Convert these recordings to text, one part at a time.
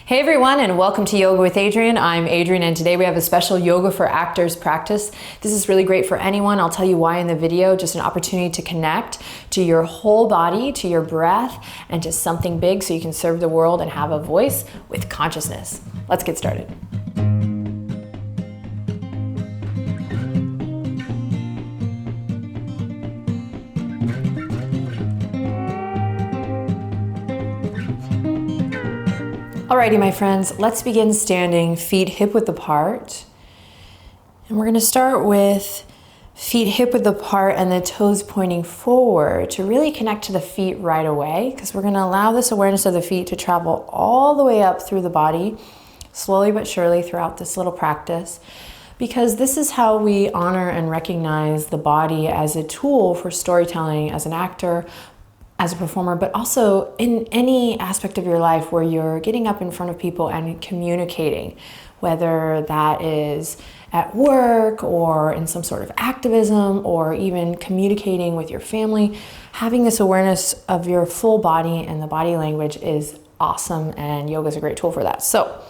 Hey everyone, and welcome to Yoga with Adriene. I'm Adriene, and today we have a special Yoga for Actors practice. This is really great for anyone. I'll tell you why in the video. Just an opportunity to connect to your whole body, to your breath, and to something big so you can serve the world and have a voice with consciousness. Let's get started. Alrighty, my friends, let's begin standing, feet hip-width apart. And we're going to start with feet hip-width apart and the toes pointing forward to really connect to the feet right away, because we're going to allow this awareness of the feet to travel all the way up through the body, slowly but surely throughout this little practice, because this is how we honor and recognize the body as a tool for storytelling, as an actor, as a performer, but also in any aspect of your life where you're getting up in front of people and communicating, whether that is at work or in some sort of activism or even communicating with your family. Having this awareness of your full body and the body language is awesome, and yoga is a great tool for that. So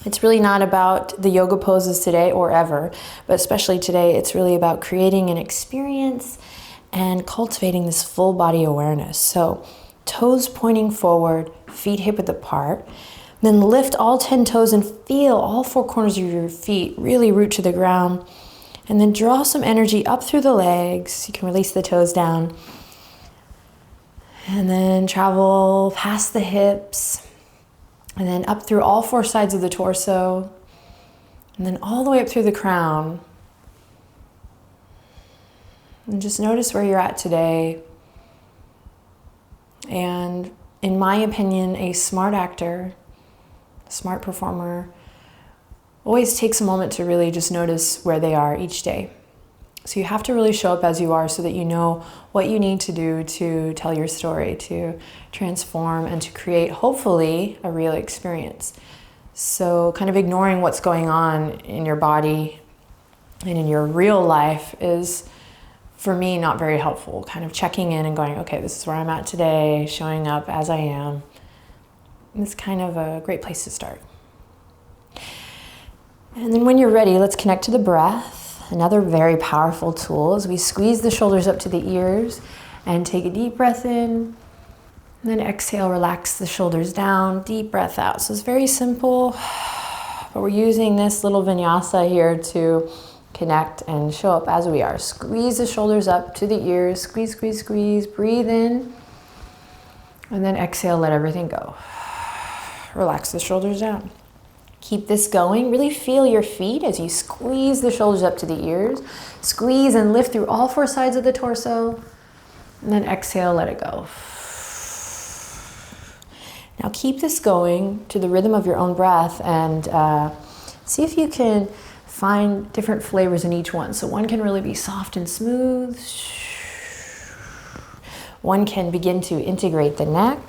it's really not about the yoga poses today or ever, but especially today, it's really about creating an experience and cultivating this full body awareness. So toes pointing forward, feet hip-width apart. Then lift all 10 toes and feel all four corners of your feet really root to the ground. And then draw some energy up through the legs. You can release the toes down. And then travel past the hips. And then up through all four sides of the torso. And then all the way up through the crown. And just notice where you're at today. And in my opinion, a smart actor, a smart performer, always takes a moment to really just notice where they are each day. So you have to really show up as you are so that you know what you need to do to tell your story, to transform, and to create, hopefully, a real experience. So kind of ignoring what's going on in your body and in your real life is, for me, not very helpful. Kind of checking in and going, okay, this is where I'm at today, showing up as I am. It's kind of a great place to start. And then when you're ready, let's connect to the breath. Another very powerful tool is we squeeze the shoulders up to the ears and take a deep breath in. And then exhale, relax the shoulders down, deep breath out. So it's very simple, but we're using this little vinyasa here to connect and show up as we are. Squeeze the shoulders up to the ears. Squeeze, squeeze, squeeze. Breathe in. And then exhale, let everything go. Relax the shoulders down. Keep this going. Really feel your feet as you squeeze the shoulders up to the ears. Squeeze and lift through all four sides of the torso. And then exhale, let it go. Now keep this going to the rhythm of your own breath, and see if you can find different flavors in each one. So one can really be soft and smooth. One can begin to integrate the neck.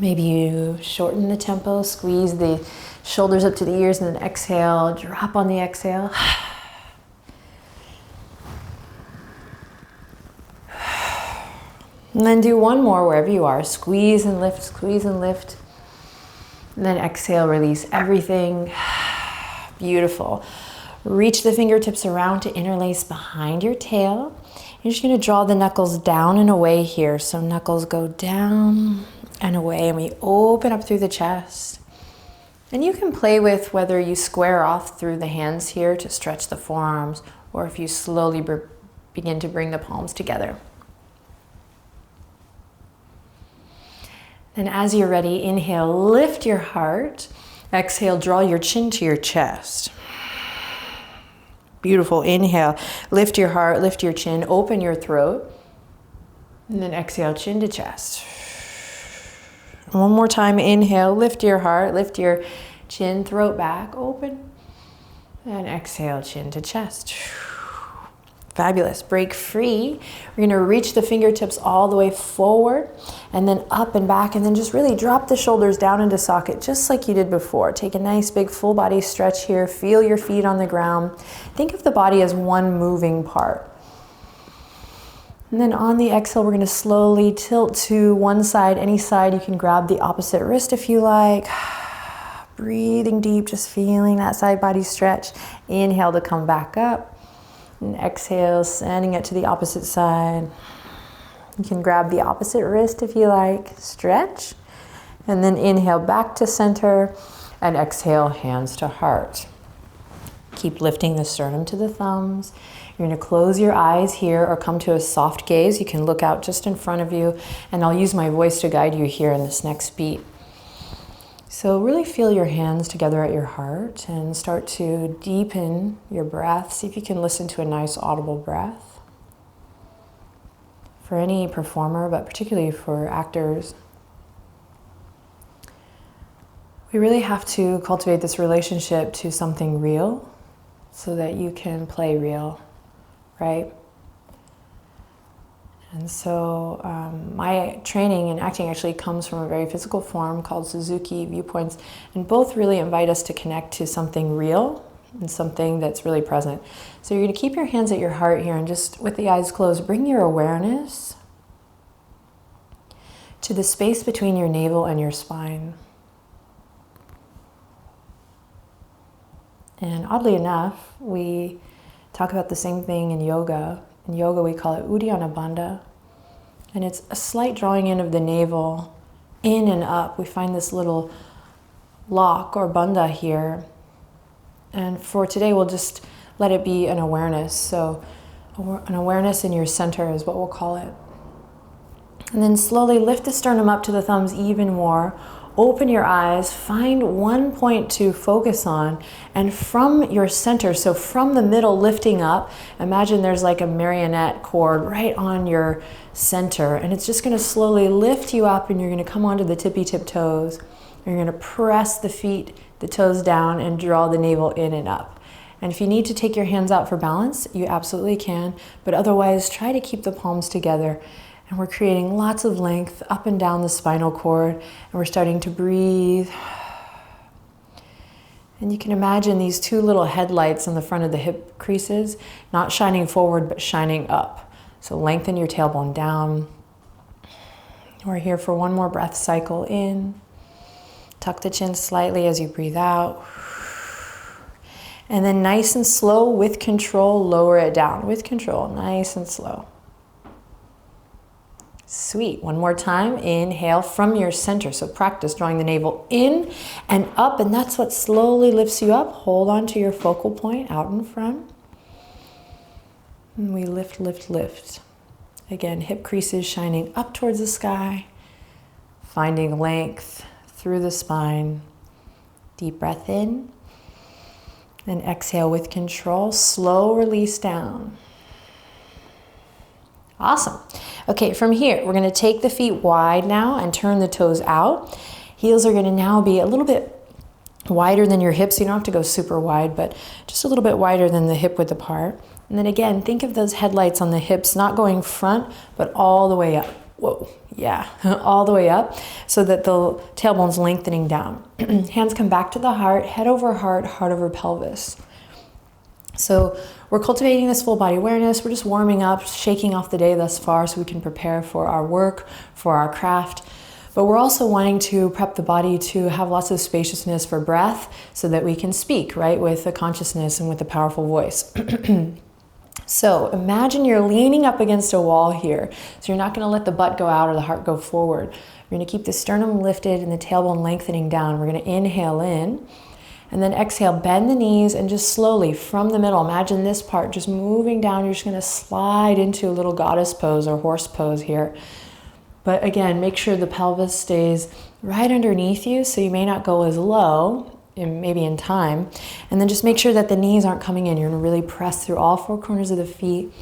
Maybe you shorten the tempo, squeeze the shoulders up to the ears, and then exhale, drop on the exhale. And then do one more wherever you are. Squeeze and lift, squeeze and lift. And then exhale, release everything. Beautiful. Reach the fingertips around to interlace behind your tail. You're just going to draw the knuckles down and away here. So knuckles go down and away, and we open up through the chest. And you can play with whether you square off through the hands here to stretch the forearms, or if you slowly begin to bring the palms together. Then as you're ready, inhale, lift your heart. Exhale, draw your chin to your chest. Beautiful. Inhale, lift your heart, lift your chin, open your throat. And then exhale, chin to chest. One more time, inhale, lift your heart, lift your chin, throat back, open. And exhale, chin to chest. Fabulous. Break free. We're going to reach the fingertips all the way forward and then up and back, and then just really drop the shoulders down into socket just like you did before. Take a nice big full body stretch here. Feel your feet on the ground. Think of the body as one moving part. And then on the exhale, we're gonna slowly tilt to one side, any side. You can grab the opposite wrist if you like. Breathing deep, just feeling that side body stretch. Inhale to come back up. And exhale, sending it to the opposite side. You can grab the opposite wrist if you like. Stretch. And then inhale back to center. And exhale, hands to heart. Keep lifting the sternum to the thumbs. You're gonna close your eyes here or come to a soft gaze. You can look out just in front of you, and I'll use my voice to guide you here in this next beat. So really feel your hands together at your heart and start to deepen your breath. See if you can listen to a nice audible breath. For any performer, but particularly for actors, we really have to cultivate this relationship to something real so that you can play real, right? And so my training in acting actually comes from a very physical form called Suzuki viewpoints, and both really invite us to connect to something real and something that's really present. So you're gonna keep your hands at your heart here and just with the eyes closed, bring your awareness to the space between your navel and your spine. And oddly enough, we talk about the same thing in yoga. In yoga, we call it Uddiyana Bandha. And it's a slight drawing in of the navel, in and up. We find this little lock or bandha here. And for today, we'll just let it be an awareness. So an awareness in your center is what we'll call it. And then slowly lift the sternum up to the thumbs even more. Open your eyes, find one point to focus on, and from your center, so from the middle lifting up, imagine there's like a marionette cord right on your center, and it's just gonna slowly lift you up, and you're gonna come onto the tippy tip toes. You're gonna press the feet, the toes down, and draw the navel in and up. And if you need to take your hands out for balance, you absolutely can, but otherwise try to keep the palms together. And we're creating lots of length up and down the spinal cord, and we're starting to breathe. And you can imagine these two little headlights on the front of the hip creases, not shining forward, but shining up. So lengthen your tailbone down. We're here for one more breath cycle in. Tuck the chin slightly as you breathe out. And then nice and slow, with control, lower it down. With control, nice and slow. Sweet. One more time. Inhale from your center. So practice drawing the navel in and up, and that's what slowly lifts you up. Hold on to your focal point out in front. And we lift, lift, lift. Again, hip creases shining up towards the sky, finding length through the spine. Deep breath in. And exhale with control. Slow release down. Awesome. Okay, from here, we're gonna take the feet wide now and turn the toes out. Heels are gonna now be a little bit wider than your hips. You don't have to go super wide, but just a little bit wider than the hip width apart. And then again, think of those headlights on the hips, not going front, but all the way up. Whoa, yeah, all the way up so that the tailbone's lengthening down. Hands come back to the heart, head over heart, heart over pelvis. So we're cultivating this full body awareness. We're just warming up, shaking off the day thus far so we can prepare for our work, for our craft. But we're also wanting to prep the body to have lots of spaciousness for breath so that we can speak, right, with a consciousness and with a powerful voice. So imagine you're leaning up against a wall here. So you're not going to let the butt go out or the heart go forward. You're going to keep the sternum lifted and the tailbone lengthening down. We're going to inhale in. And then exhale, bend the knees and just slowly from the middle, imagine this part just moving down. You're just gonna slide into a little goddess pose or horse pose here. But again, make sure the pelvis stays right underneath you so you may not go as low, maybe in time. And then just make sure that the knees aren't coming in. You're gonna really press through all four corners of the feet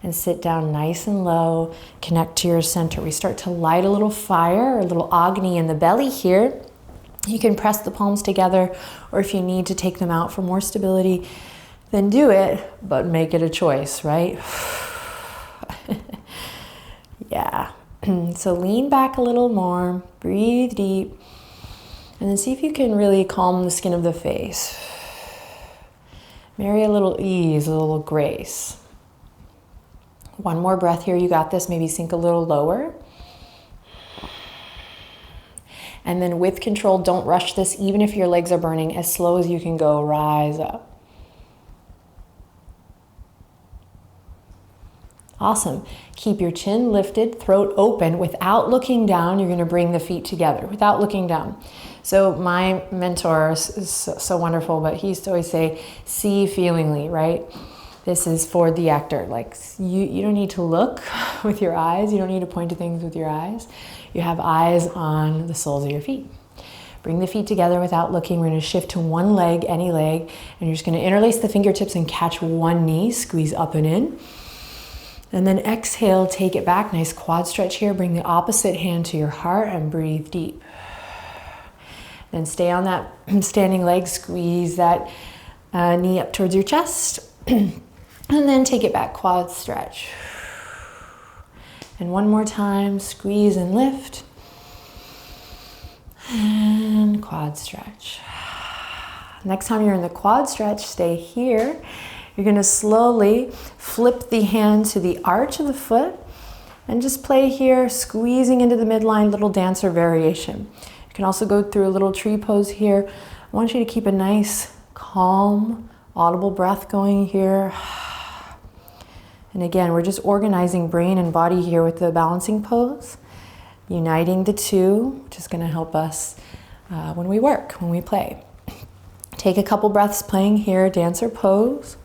and sit down nice and low, connect to your center. We start to light a little fire, a little Agni in the belly here. You can press the palms together, or if you need to take them out for more stability, then do it, but make it a choice, right? Yeah. So lean back a little more, breathe deep, and then see if you can really calm the skin of the face. Marry a little ease, a little grace One more breath here, you got this. Maybe sink a little lower. And then with control, don't rush this, even if your legs are burning. As slow as you can go, rise up. Awesome. Keep your chin lifted, throat open. Without looking down, you're going to bring the feet together without looking down. So my mentor is so wonderful, but he used to always say, see feelingly, right? This is for the actor. Like you don't need to look with your eyes. You don't need to point to things with your eyes. You have eyes on the soles of your feet. Bring the feet together without looking. We're going to shift to one leg, any leg, and you're just going to interlace the fingertips and catch one knee, squeeze up and in. And then exhale, take it back. Nice quad stretch here. Bring the opposite hand to your heart and breathe deep. Then stay on that standing leg. Squeeze that knee up towards your chest. And then take it back, quad stretch. And one more time, squeeze and lift. And quad stretch. Next time you're in the quad stretch, stay here. You're going to slowly flip the hand to the arch of the foot and just play here, squeezing into the midline, little dancer variation. You can also go through a little tree pose here. I want you to keep a nice, calm, audible breath going here. And again, we're just organizing brain and body here with the balancing pose, uniting the two, which is going to help us when we work, when we play. Take a couple breaths playing here, dancer pose.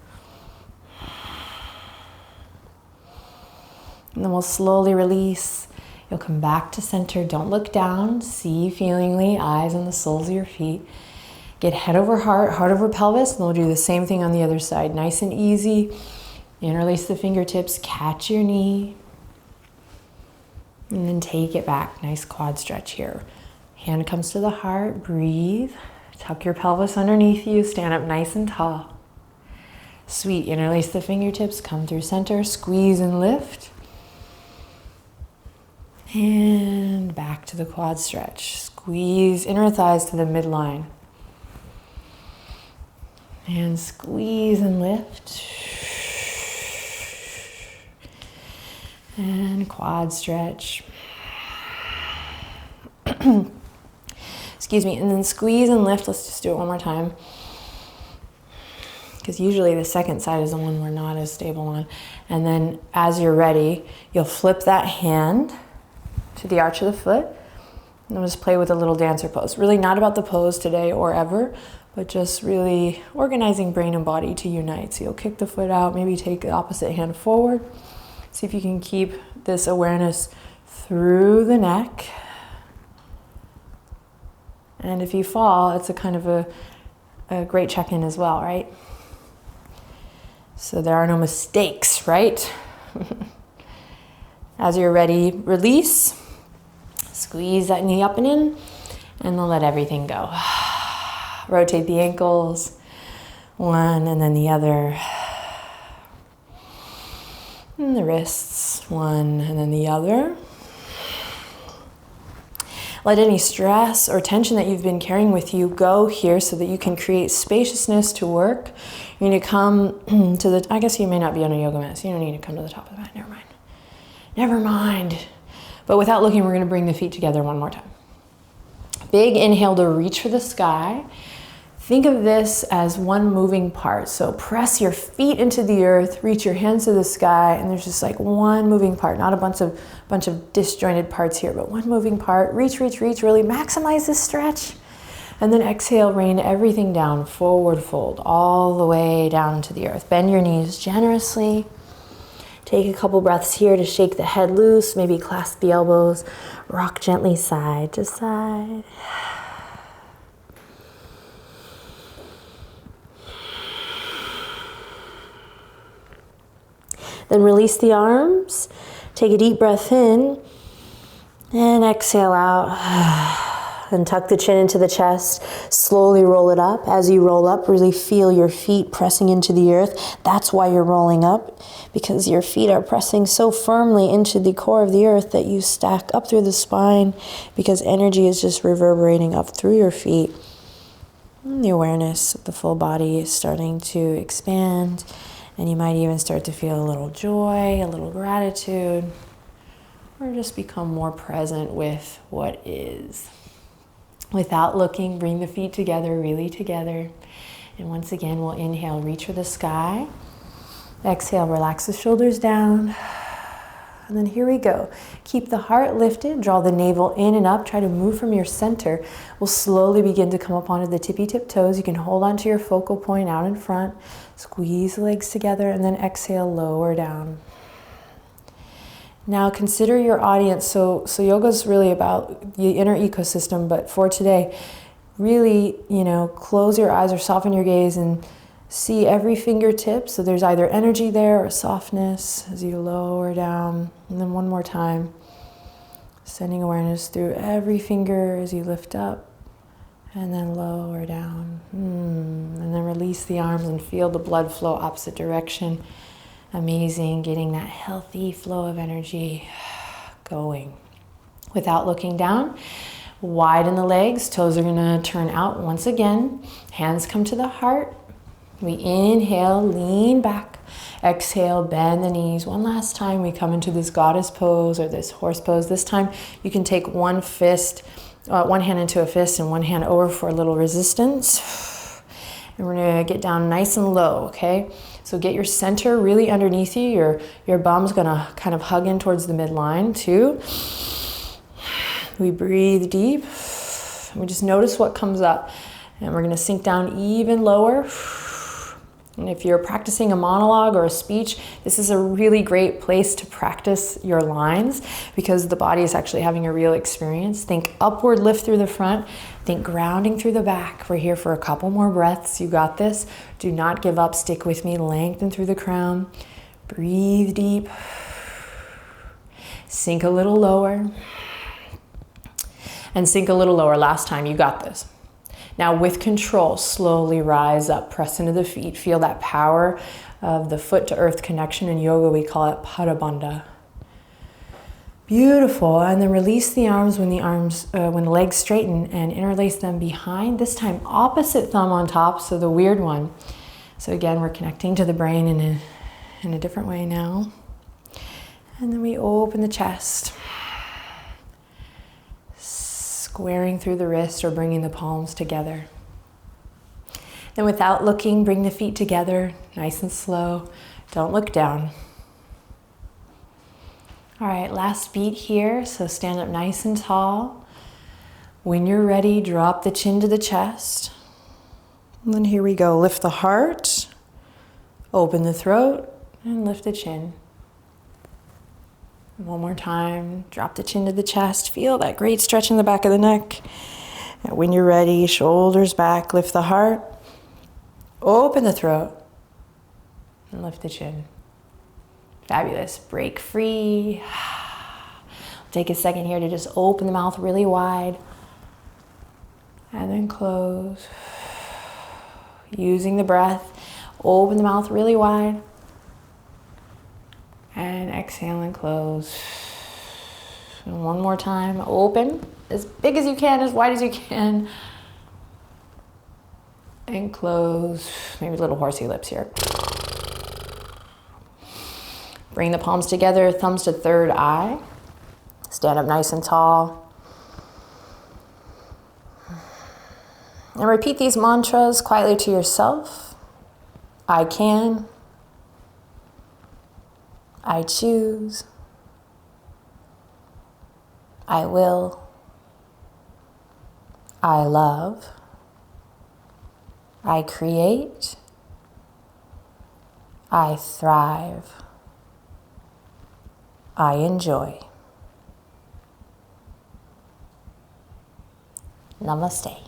And then we'll slowly release. You'll come back to center. Don't look down. See feelingly, eyes on the soles of your feet. Get head over heart, heart over pelvis, and we'll do the same thing on the other side. Nice and easy. Interlace the fingertips, catch your knee. And then take it back. Nice quad stretch here. Hand comes to the heart, breathe. Tuck your pelvis underneath you, stand up nice and tall. Sweet, interlace the fingertips, come through center, squeeze and lift. And back to the quad stretch. Squeeze inner thighs to the midline. And squeeze and lift. And quad stretch. Excuse me, and then squeeze and lift. Let's just do it one more time. Because usually the second side is the one we're not as stable on. And then as you're ready, you'll flip that hand to the arch of the foot. And we'll just play with a little dancer pose. Really not about the pose today or ever, but just really organizing brain and body to unite. So you'll kick the foot out, maybe take the opposite hand forward. See if you can keep this awareness through the neck. And if you fall, it's a kind of a great check-in as well, right? So there are no mistakes, right? As you're ready, release. Squeeze that knee up and in, and then let everything go. Rotate the ankles, one and then the other. And the wrists, one and then the other. Let any stress or tension that you've been carrying with you go here so that you can create spaciousness to work. You're going to come to the, I guess you may not be on a yoga mat, so you don't need to come to the top of the mat. Never mind. Never mind. But without looking, we're going to bring the feet together one more time. Big inhale to reach for the sky. Think of this as one moving part. So press your feet into the earth, reach your hands to the sky, and there's just like one moving part, not a bunch of disjointed parts here, but one moving part. Reach, reach, reach, really maximize this stretch. And then exhale, rain everything down, forward fold, all the way down to the earth. Bend your knees generously. Take a couple breaths here to shake the head loose, maybe clasp the elbows, rock gently side to side. Then release the arms, take a deep breath in, and exhale out. And tuck the chin into the chest, slowly roll it up. As you roll up, really feel your feet pressing into the earth. That's why you're rolling up, because your feet are pressing so firmly into the core of the earth that you stack up through the spine, because energy is just reverberating up through your feet. And the awareness of the full body is starting to expand And you might even start to feel a little joy, a little gratitude, or just become more present with what is. Without looking, bring the feet together, really together. And once again, we'll inhale, reach for the sky. Exhale, relax the shoulders down. And then here we go. Keep the heart lifted, draw the navel in and up, try to move from your center. We'll slowly begin to come up onto the tippy tip toes. You can hold onto your focal point out in front, squeeze the legs together, and then exhale, lower down. Now consider your audience. So yoga is really about the inner ecosystem, but for today, really, close your eyes or soften your gaze and see every fingertip. So there's either energy there or softness as you lower down. And then one more time, sending awareness through every finger as you lift up and then lower down. And then release the arms and feel the blood flow opposite direction. Amazing, getting that healthy flow of energy going. Without looking down, widen the legs, toes are gonna turn out once again. Hands come to the heart. We inhale, lean back. Exhale, bend the knees. One last time, we come into this goddess pose or this horse pose. This time, you can take one hand into a fist and one hand over for a little resistance. And we're gonna get down nice and low, okay? So get your center really underneath you. Your bum's gonna kind of hug in towards the midline too. We breathe deep. We just notice what comes up. And we're gonna sink down even lower. And if you're practicing a monologue or a speech, this is a really great place to practice your lines because the body is actually having a real experience. Think upward lift through the front. Think grounding through the back. We're here for a couple more breaths. You got this. Do not give up. Stick with me. Lengthen through the crown. Breathe deep. Sink a little lower. And sink a little lower. Last time. You got this. Now with control, slowly rise up, press into the feet. Feel that power of the foot to earth connection. In yoga, we call it Pada Bandha. Beautiful. And then release the arms when the legs straighten and interlace them behind. This time, opposite thumb on top, so the weird one. So again, we're connecting to the brain in a different way now. And then we open the chest. Squaring through the wrist or bringing the palms together. Then without looking, bring the feet together, nice and slow. Don't look down. All right, last beat here. So stand up nice and tall. When you're ready, drop the chin to the chest. And then here we go. Lift the heart, open the throat, and lift the chin. One more time, drop the chin to the chest. Feel that great stretch in the back of the neck. And when you're ready, shoulders back, lift the heart, open the throat, and lift the chin. Fabulous. Break free. Take a second here to just open the mouth really wide. And then close. Using the breath, open the mouth really wide. And exhale and close. And one more time, open as big as you can, as wide as you can. And close. Maybe little horsey lips here. Bring the palms together, thumbs to third eye. Stand up nice and tall. And repeat these mantras quietly to yourself. I can. I choose. I will. I love. I create. I thrive. I enjoy. Namaste.